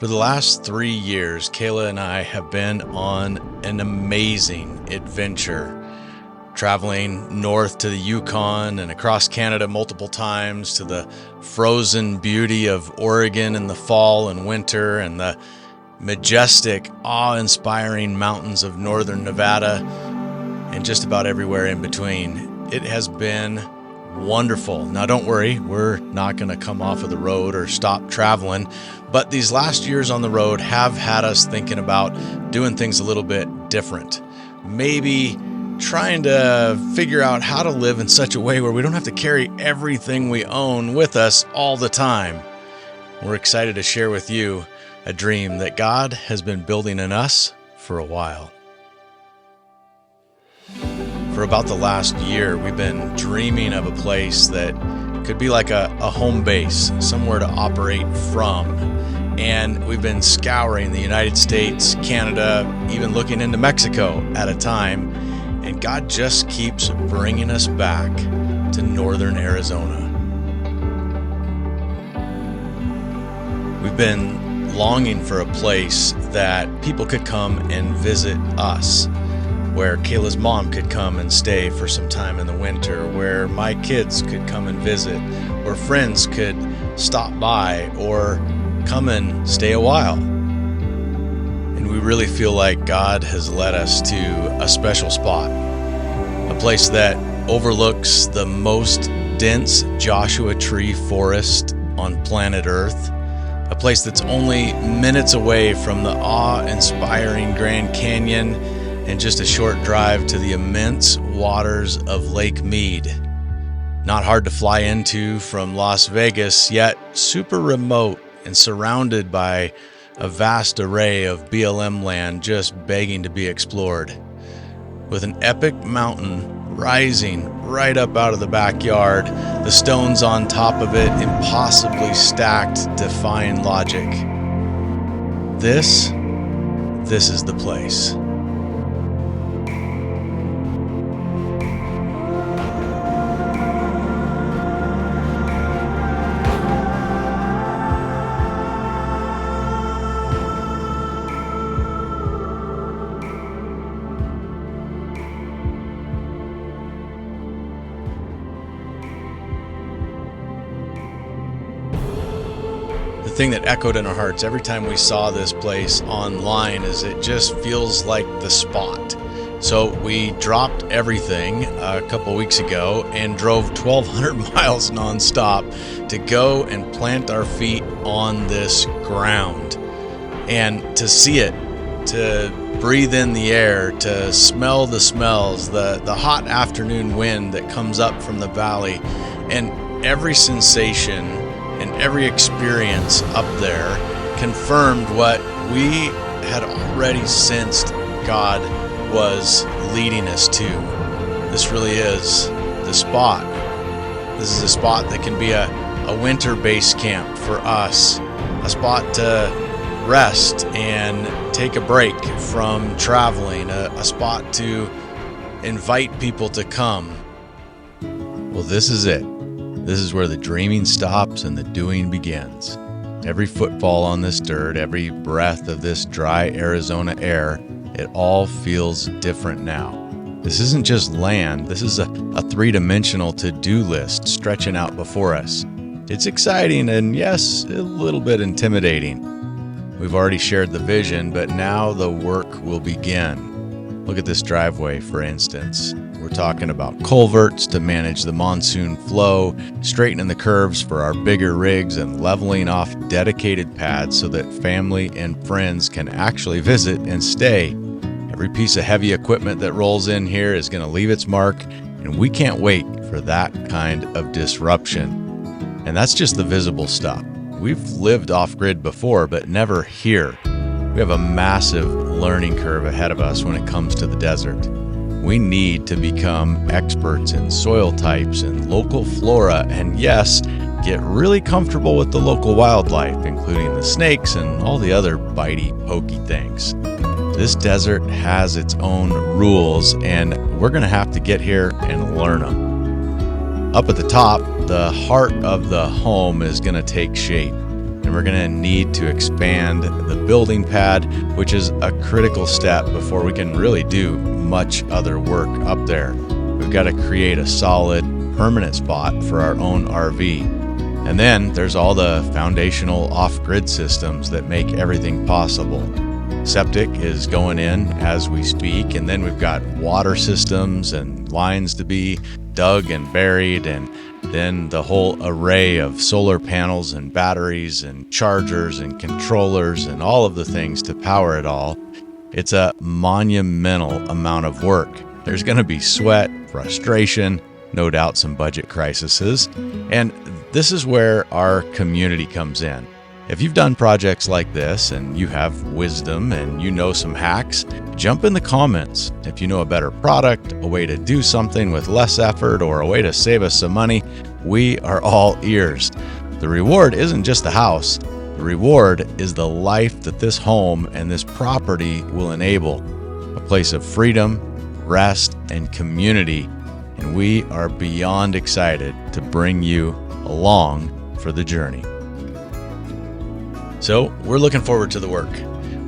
For the last 3 years, Kaila and I have been on an amazing adventure, traveling north to the Yukon and across Canada multiple times to the frozen beauty of Oregon in the fall and winter and the majestic, awe-inspiring mountains of northern Nevada and just about everywhere in between. It has been wonderful. Now don't worry, we're not going to come off of the road or stop traveling, but these last years on the road have had us thinking about doing things a little bit different. Maybe trying to figure out how to live in such a way where we don't have to carry everything we own with us all the time. We're excited to share with you a dream that God has been building in us for a while. For about the last year, we've been dreaming of a place that could be like a home base, somewhere to operate from. And we've been scouring the United States, Canada, even looking into Mexico at a time. And God just keeps bringing us back to northern Arizona. We've been longing for a place that people could come and visit us, where Kayla's mom could come and stay for some time in the winter, where my kids could come and visit, where friends could stop by or come and stay a while. And we really feel like God has led us to a special spot, a place that overlooks the most dense Joshua tree forest on planet Earth, a place that's only minutes away from the awe-inspiring Grand Canyon and just a short drive to the immense waters of Lake Mead. Not hard to fly into from Las Vegas, yet super remote and surrounded by a vast array of BLM land just begging to be explored. With an epic mountain rising right up out of the backyard, the stones on top of it impossibly stacked, defying logic. This is the place. The thing that echoed in our hearts every time we saw this place online is it just feels like the spot. So we dropped everything a couple weeks ago and drove 1,200 miles nonstop to go and plant our feet on this ground. And to see it, to breathe in the air, to smell the smells, the hot afternoon wind that comes up from the valley, and every sensation and every experience up there confirmed what we had already sensed God was leading us to. This really is the spot. This is a spot that can be a winter base camp for us, a spot to rest and take a break from traveling, a spot to invite people to come. Well, this is it. This is where the dreaming stops and the doing begins. Every footfall on this dirt, every breath of this dry Arizona air, it all feels different now. This isn't just land, this is a three-dimensional to-do list stretching out before us. It's exciting and, yes, a little bit intimidating. We've already shared the vision, but now the work will begin. Look at this driveway, for instance. We're talking about culverts to manage the monsoon flow, straightening the curves for our bigger rigs, and leveling off dedicated pads so that family and friends can actually visit and stay. Every piece of heavy equipment that rolls in here is going to leave its mark, and we can't wait for that kind of disruption. And that's just the visible stuff. We've lived off-grid before, but never here. We have a massive learning curve ahead of us when it comes to the desert. We need to become experts in soil types and local flora, and yes, get really comfortable with the local wildlife, including the snakes and all the other bitey, pokey things. This desert has its own rules, and we're going to have to get here and learn them. Up at the top, the heart of the home is going to take shape. and we're going to need to expand the building pad, which is a critical step before we can really do much other work up there. We've got to create a solid, permanent spot for our own RV. And then there's all the foundational off-grid systems that make everything possible. Septic is going in as we speak, and then we've got water systems and lines to be dug and buried, and then the whole array of solar panels and batteries and chargers and controllers and all of the things to power it all. It's a monumental amount of work. There's going to be sweat, frustration, no doubt some budget crises, and this is where our community comes in. If you've done projects like this and you have wisdom and you know some hacks, jump in the comments. If you know a better product, a way to do something with less effort, or a way to save us some money, we are all ears. The reward isn't just the house. The reward is the life that this home and this property will enable. A place of freedom, rest, and community. And we are beyond excited to bring you along for the journey. So we're looking forward to the work.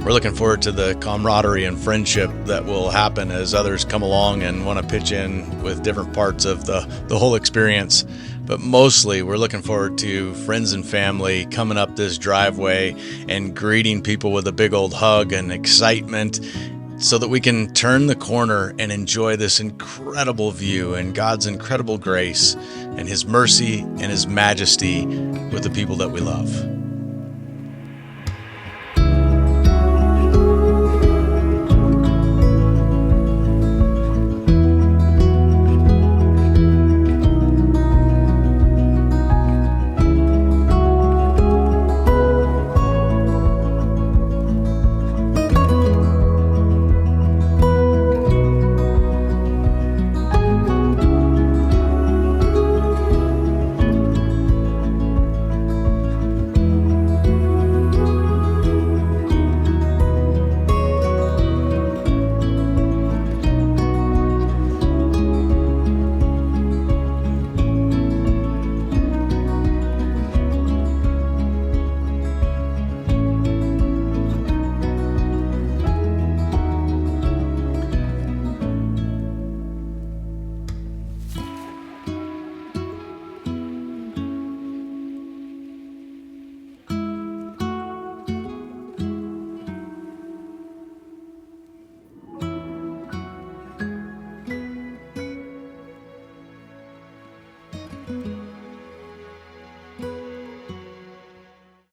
We're looking forward to the camaraderie and friendship that will happen as others come along and want to pitch in with different parts of the whole experience. But mostly we're looking forward to friends and family coming up this driveway and greeting people with a big old hug and excitement, so that we can turn the corner and enjoy this incredible view and God's incredible grace and His mercy and His majesty with the people that we love.